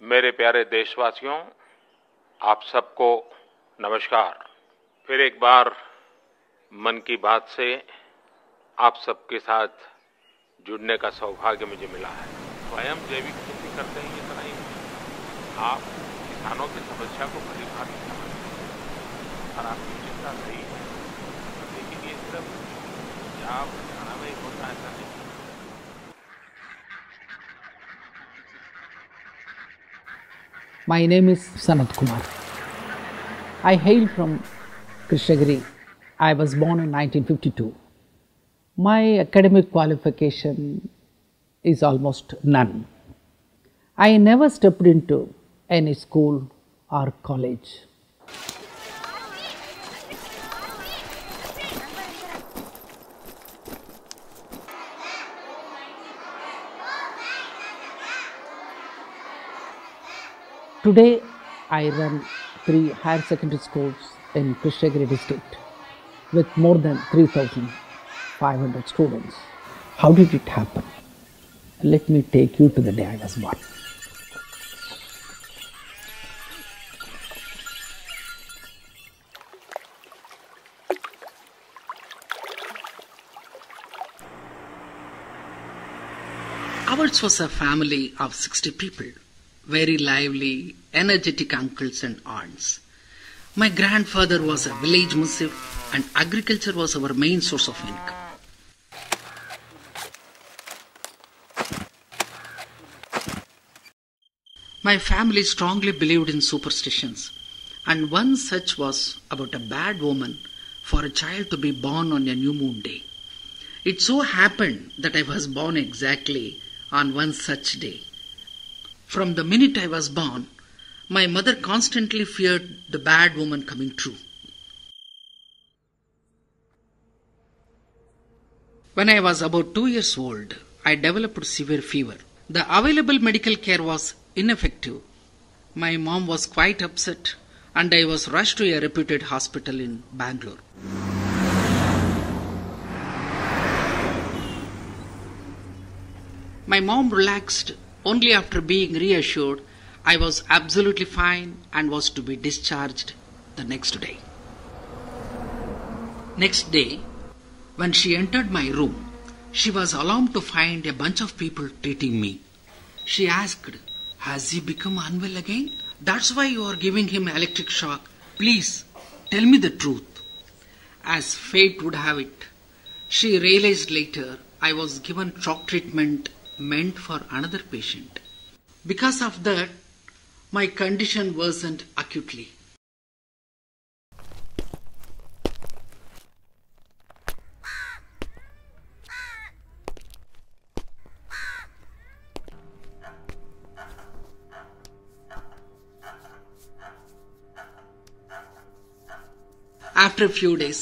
मेरे प्यारे देशवासियों, आप सबको नमस्कार। फिर एक बार मन की बात से आप सबके साथ जुड़ने का सौभाग्य मुझे मिला है। स्वयं जैविक खेती करते हैं, इतना ही आप किसानों की समस्या को भली भांति समझते हैं और आपकी चिंता सही है। लेकिन ये सिर्फ पंजाब हरियाणा में ही होता है, ऐसा नहीं। My name is Sanath. I hail from Krishnagiri. I was born in 1952. My academic qualification is almost none. I never stepped into any school or college. Today, I run 3 higher secondary schools in Krishnagiri district with more than 3,500 students. How did it happen? Let me take you to the day I was born. Ours was a family of 60 people. Very lively, energetic uncles and aunts. My grandfather was a village musif and agriculture was our main source of income. My family strongly believed in superstitions, and one such was about a bad omen for a child to be born on a new moon day. It so happened that I was born exactly on one such day. From the minute I was born, my mother constantly feared the bad omen coming true. When I was about 2 years old, I developed severe fever. The available medical care was ineffective. My mom was quite upset and I was rushed to a reputed hospital in Bangalore. My mom relaxed only after being reassured I was absolutely fine and was to be discharged the next day. Next day, when she entered my room, she was alarmed to find a bunch of people treating me. She asked, "Has he become unwell again? That's why you are giving him electric shock. Please, tell me the truth." As fate would have it, she realized later I was given shock treatment meant for another patient. Because of that, my condition worsened acutely. After a few days,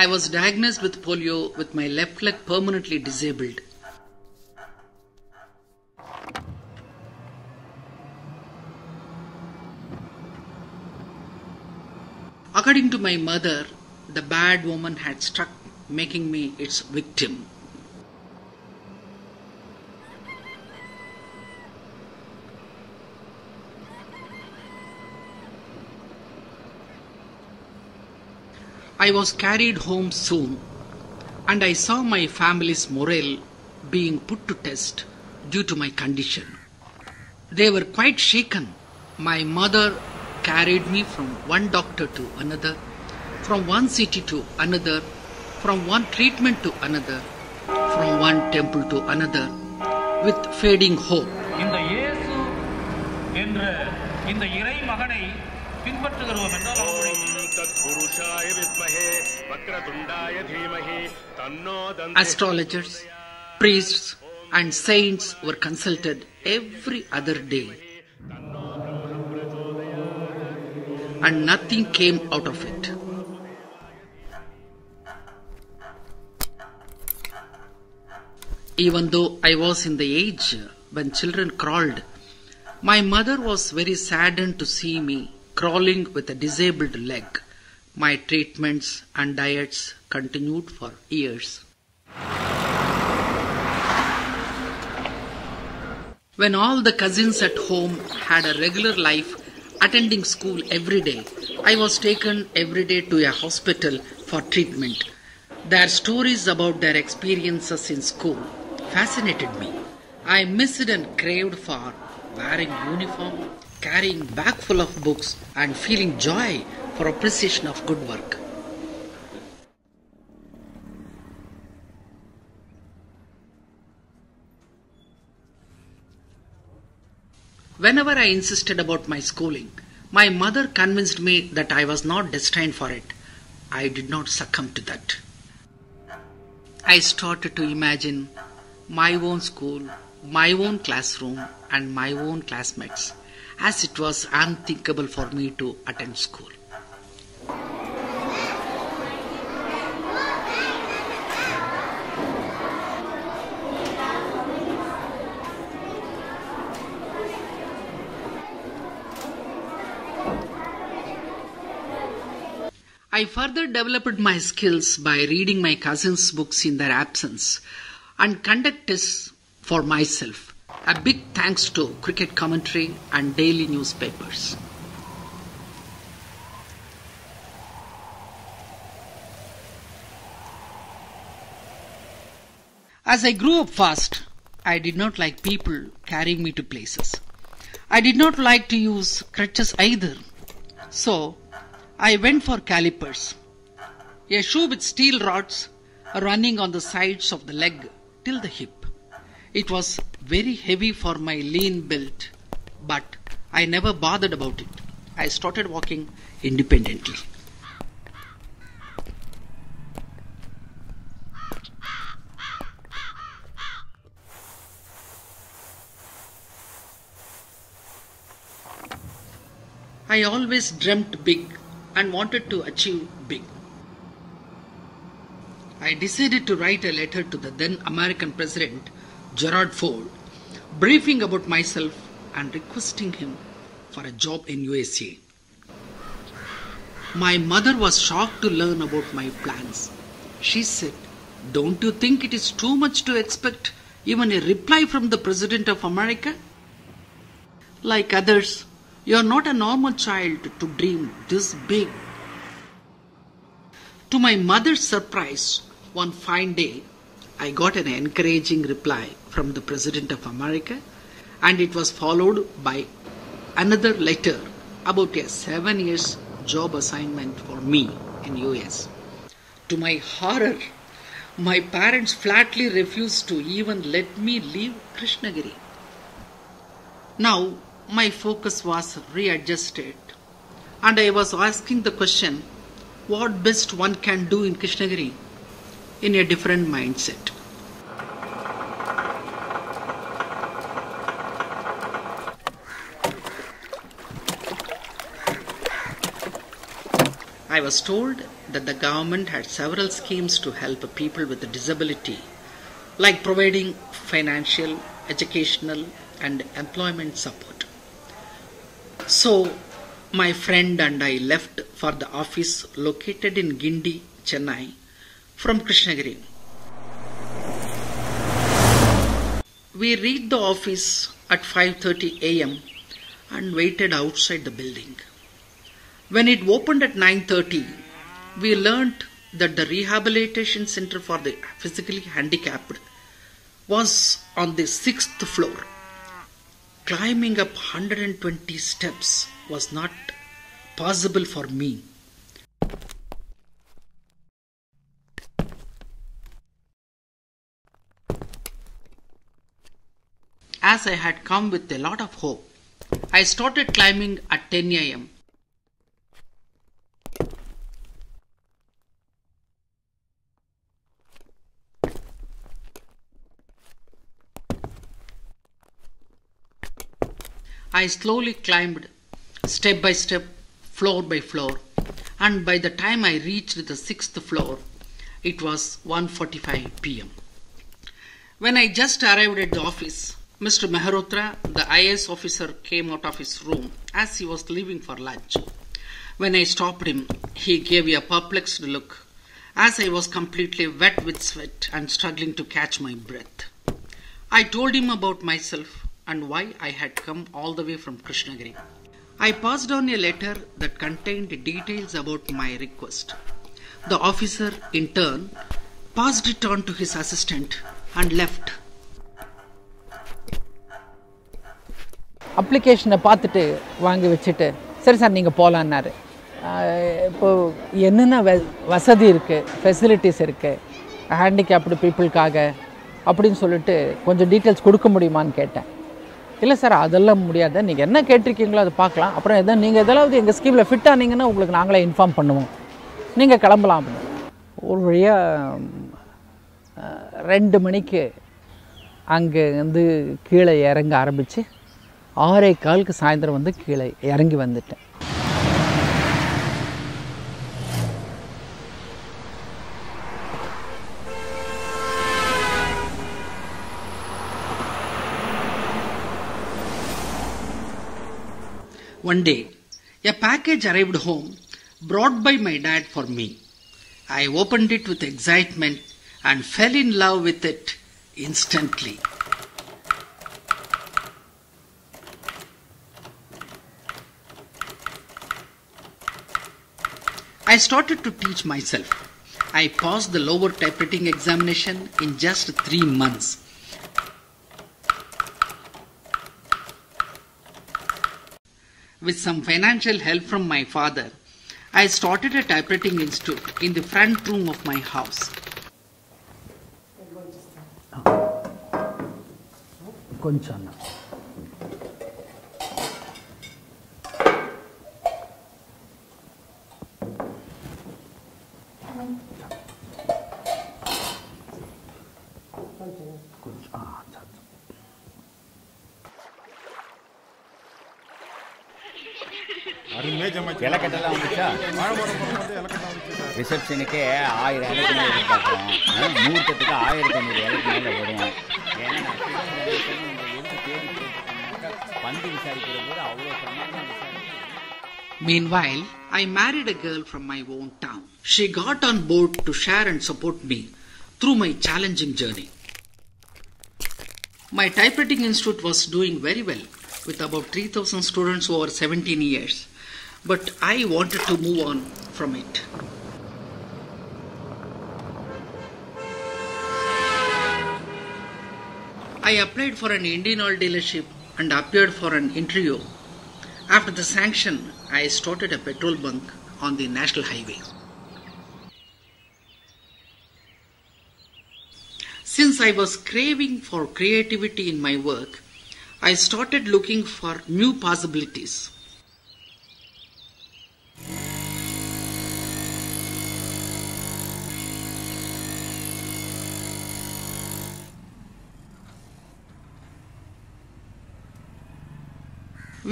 I was diagnosed with polio with my left leg permanently disabled. According to my mother, the bad woman had struck, making me its victim. I was carried home soon, and I saw my family's morale being put to test due to my condition. They were quite shaken. My mother carried me from one doctor to another, from one city to another, from one treatment to another, from one temple to another, with fading hope. இந்த இயேசு என்ற இந்த இறை மகனை பின்பற்றுகிறோம் என்றால் Astrologers, priests and saints were consulted every other day, and nothing came out of it. Even though I was in the age when children crawled, my mother was very saddened to see me crawling with a disabled leg. My treatments and diets continued for years. When all the cousins at home had a regular life, attending school every day, I was taken every day to a hospital for treatment. Their stories about their experiences in school fascinated me. I missed and craved for wearing uniform, carrying bag full of books, and feeling joy for appreciation of good work. Whenever I insisted about my schooling, my mother convinced me that I was not destined for it. I did not succumb to that. I started to imagine my own school, my own classroom, and my own classmates, as it was unthinkable for me to attend school. I further developed my skills by reading my cousins' books in their absence and conduct tests for myself. A big thanks to cricket commentary and daily newspapers. As I grew up fast, I did not like people carrying me to places. I did not like to use crutches either. So, I went for calipers, a shoe with steel rods running on the sides of the leg till the hip. It was very heavy for my lean build, but I never bothered about it. I started walking independently. I always dreamt big and wanted to achieve big. I decided to write a letter to the then American President Gerald Ford, briefing about myself and requesting him for a job in USA. My mother was shocked to learn about my plans. She said, "Don't you think it is too much to expect even a reply from the President of America? Like others, you are not a normal child to dream this big." To my mother's surprise, one fine day, I got an encouraging reply from the President of America, and it was followed by another letter about a 7 years job assignment for me in US. To my horror, my parents flatly refused to even let me leave Krishnagiri. Now, my focus was readjusted, and I was asking the question, what best one can do in Krishnagiri, in a different mindset. I was told that the government had several schemes to help people with a disability, like providing financial, educational, and employment support. So, my friend and I left for the office located in Gindi, Chennai, from Krishnagiri. We reached the office at 5:30 a.m. and waited outside the building. When it opened at 9:30, we learnt that the rehabilitation center for the physically handicapped was on the 6th floor. Climbing up 120 steps was not possible for me. As I had come with a lot of hope, I started climbing at 10 a.m. I slowly climbed step by step, floor by floor, and by the time I reached the 6th floor, it was 1:45 p.m. When I just arrived at the office, Mr. Mehrotra, the IAS officer, came out of his room as he was leaving for lunch. When I stopped him, he gave a perplexed look, as I was completely wet with sweat and struggling to catch my breath. I told him about myself and why I had come all the way from Krishnagiri. I passed on a letter that contained details about my request. The officer, in turn, passed it on to his assistant and left. அப்ளிகேஷனை பார்த்துட்டு வாங்கி வச்சுட்டு சரி sir நீங்கள் போகலான்னாரு. இப்போது என்னென்ன வசதி இருக்குது, ஃபெசிலிட்டிஸ் இருக்குது ஹேண்டிகேப்டு பீப்புளுக்காக அப்படின்னு சொல்லிட்டு கொஞ்சம் டீட்டெயில்ஸ் கொடுக்க முடியுமான்னு கேட்டேன். இல்லை சார் அதெல்லாம் முடியாது, நீங்கள் என்ன கேட்டிருக்கீங்களோ அதை பார்க்கலாம், அப்புறம் நீங்கள் எதாவது எங்கள் ஸ்கீமில் ஃபிட் ஆனீங்கன்னா உங்களுக்கு நாங்களே இன்ஃபார்ம் பண்ணுவோம், நீங்கள் கிளம்பலாம் அப்படின்னு. ஒரு வழியாக 2 மணிக்கு அங்கே வந்து கீழே இறங்க ஆரம்பித்து 6:15 சாயந்தரம் வந்து கீழே இறங்கி வந்துட்டேன். One day, a package arrived home brought by my dad for me. I opened it with excitement and fell in love with it instantly. I started to teach myself. I passed the lower typewriting examination in just 3 months. With some financial help from my father, I started a typewriting institute in the front room of my house. இலக்கட்டெல்லாம் வந்துச்சா? ரிசப்ஷனுக்கே 1000 இலக்கு மேலே எதிர்பார்க்குறோம். முகூர்த்தத்துக்கு 1500 இலக்கு மேலே வரும். ஏன்னா வந்து விசாரிக்கிற போது அவ்வளோ பிரமாதமாக விசாரிக்கிறேன். Meanwhile, I married a girl from my own town. She got on board to share and support me through my challenging journey. My typewriting institute was doing very well with about 3,000 students over 17 years. But I wanted to move on from it. I applied for an Indian oil dealership and appeared for an interview. After the sanction, I started a petrol bunk on the national highway. Since I was craving for creativity in my work, I started looking for new possibilities.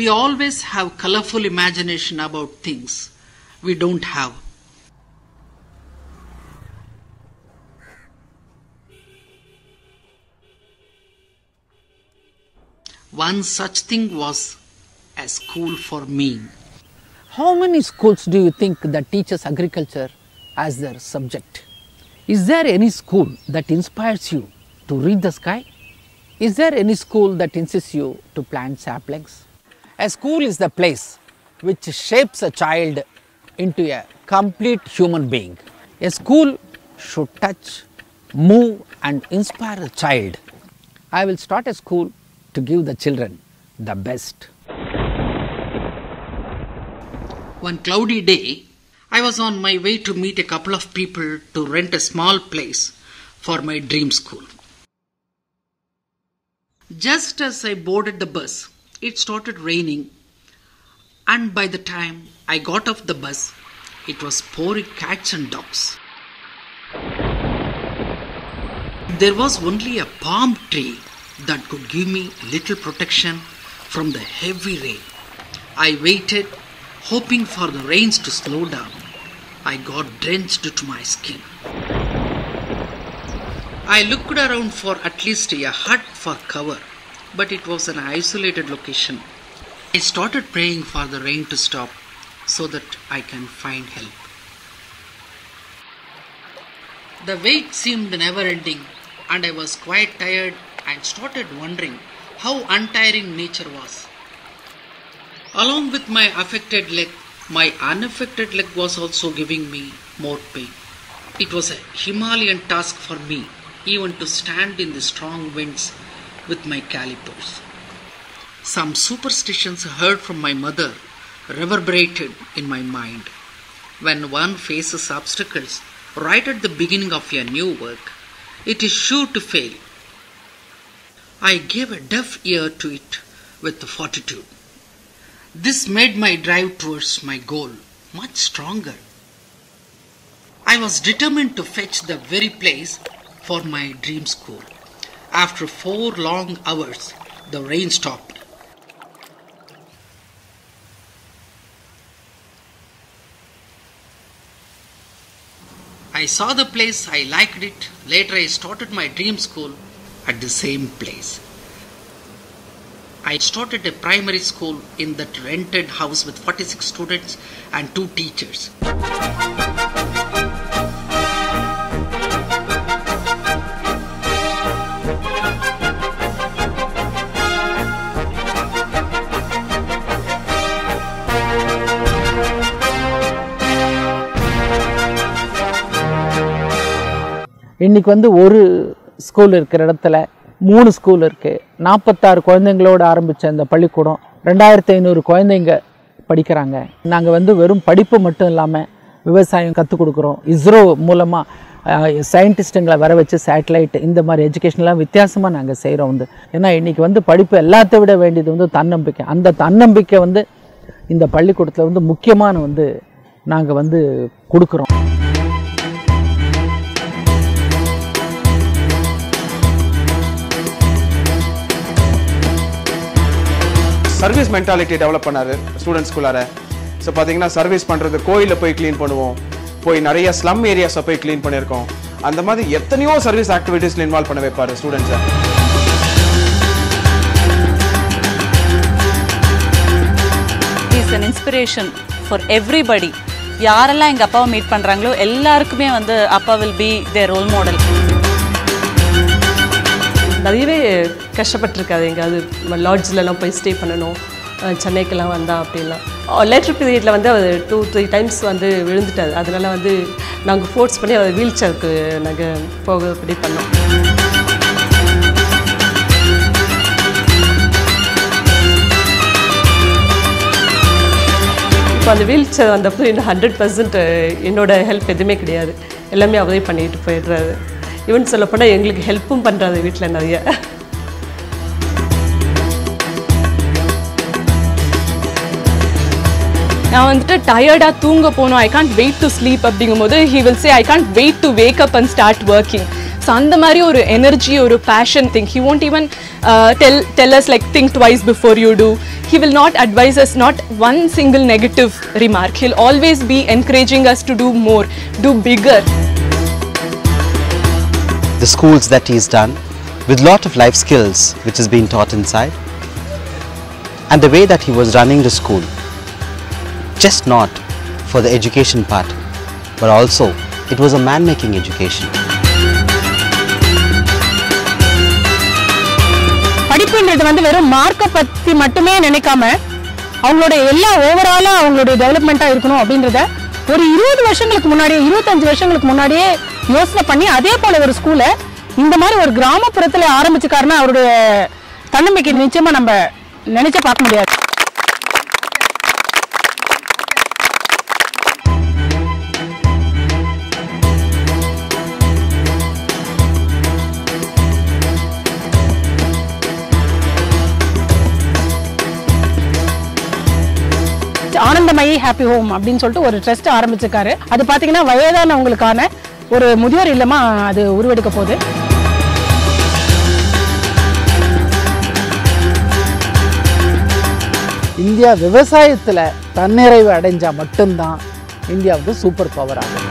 We always have colorful imagination about things we don't have. One such thing was a school for me. How many schools do you think that teaches agriculture as their subject? Is there any school that inspires you to read the sky? Is there any school that insists you to plant saplings? A school is the place which shapes a child into a complete human being. A school should touch, move and inspire a child. I will start a school to give the children the best. One cloudy day, I was on my way to meet a couple of people to rent a small place for my dream school. Just as I boarded the bus, it started raining, and by the time I got off the bus, it was pouring cats and dogs. There was only a palm tree that could give me little protection from the heavy rain. I waited, hoping for the rains to slow down. I got drenched to my skin. I looked around for at least a hut for cover, but it was an isolated location. I started praying for the rain to stop so that I can find help. The wait seemed never ending, and I was quite tired and started wondering how untiring nature was. Along with my affected leg, my unaffected leg was also giving me more pain. It was a Himalayan task for me even to stand in the strong winds with my calipers. Some superstitions heard from my mother reverberated in my mind. When one faces obstacles right at the beginning of a new work, it is sure to fail. I gave a deaf ear to it with fortitude. This made my drive towards my goal much stronger. I was determined to fetch the very place for my dream school. After 4 long hours, the rain stopped. I saw the place, I liked it. Later I started my dream school at the same place. I started a primary school in that rented house with 46 students and 2 teachers. இன்னைக்கு ஒரு school இருக்கிற இடத்துல 3 school இருக்குது. 46 குழந்தைங்களோடு ஆரம்பித்த இந்த பள்ளிக்கூடம் 2500 குழந்தைங்க படிக்கிறாங்க. நாங்கள் வெறும் படிப்பு மட்டும் இல்லாமல் விவசாயம் கற்றுக் கொடுக்குறோம். இஸ்ரோ மூலமாக சயின்டிஸ்ட்டுங்களை வர வச்சு சேட்டலைட் இந்த மாதிரி எஜுகேஷன்லாம் வித்தியாசமாக நாங்கள் செய்கிறோம். ஏன்னா இன்றைக்கி படிப்பு எல்லாத்த விட வேண்டியது தன்னம்பிக்கை. அந்த தன்னம்பிக்கை இந்த பள்ளிக்கூடத்தில் முக்கியமான நாங்கள் கொடுக்குறோம். சர்வீஸ் மென்டாலிட்டி டெவலப் பண்ணாரு ஸ்டூடெண்ட்ஸ்குள்ளார. ஸோ பார்த்தீங்கன்னா சர்வீஸ் பண்ணுறது, கோயிலில் போய் க்ளீன் பண்ணுவோம், போய் நிறைய ஸ்லம் ஏரியாஸை போய் க்ளீன் பண்ணியிருக்கோம். அந்த மாதிரி எத்தனையோ சர்வீஸ் ஆக்டிவிட்டீஸில் இன்வால்வ் பண்ண வைப்பார் ஸ்டூடெண்ட்ஸை. Is an inspiration for everybody. யாரெல்லாம் எங்கள் அப்பாவை மீட் பண்ணுறாங்களோ எல்லாருக்குமே அப்பா will be their role model. நிறையவே கஷ்டப்பட்டுருக்காது. எங்கேயாவது லாட்ஜிலலாம் போய் ஸ்டே பண்ணணும், சென்னைக்கெல்லாம் வந்தால் அப்படிலாம். லேட்டர் பீரியடில் அவர் 2-3 டைம்ஸ் விழுந்துட்டார். அதனால் நாங்கள் ஃபோர்ஸ் பண்ணி அவர் வீல் சேருக்கு நாங்கள் போகப்படி பண்ணோம். இப்போ அந்த வீல் சேர் வந்தப்போ இன்னும் 100% என்னோட ஹெல்ப் எதுவுமே கிடையாது. எல்லாமே அவரே பண்ணிட்டு போயிடுறாரு. ஈவன் சொல்லப்போனால் எங்களுக்கு ஹெல்ப்பும் பண்ணுறாரு வீட்டில் நிறைய. நான் டயர்டாக தூங்க போகணும், I can't wait to sleep அப்படிங்கும்போது he will say I can't wait to wake up and start working. So அந்த மாதிரி ஒரு எனர்ஜி, ஒரு passion thing. he won't even tell us like think twice before you do. He will not advise us, not one single negative remark. He'll always be encouraging us to do more, do bigger. The schools that he's done with lot of life skills which is being taught inside, and the way that he was running the school, just not for the education part but also it was a man making education. படிப்புன்றது வெறும் மார்க்க பத்தி மட்டுமே நினைக்காம அவங்களோட எல்லா ஓவராலா அவங்களோட டெவலப்மெண்டா இருக்கணும் அப்படின்றத ஒரு 20 வருஷங்களுக்கு முன்னாடியே 25 வருஷங்களுக்கு முன்னாடியே யோசனை பண்ணி அதே போல ஒரு ஸ்கூலை இந்த மாதிரி ஒரு கிராமப்புறத்துல ஆரம்பிச்சுக்காருன்னா அவருடைய தன்னம்பிக்கை நிச்சயமா நம்ம நினைச்சு பார்க்க முடியாது. ஆனந்தமயி ஹாப்பி ஹோம் அப்படின்னு சொல்லிட்டு ஒரு ட்ரஸ்ட் ஆரம்பிச்சிருக்காரு. அது பார்த்தீங்கன்னா வயதானவங்களுக்கான ஒரு முதியோர் இல்லமா அது உருவெடுக்க போகுது. இந்தியா விவசாயத்தில் தன்னிறைவு அடைஞ்சால் மட்டும்தான் இந்தியாவுக்கு சூப்பர் பவர் ஆகும்.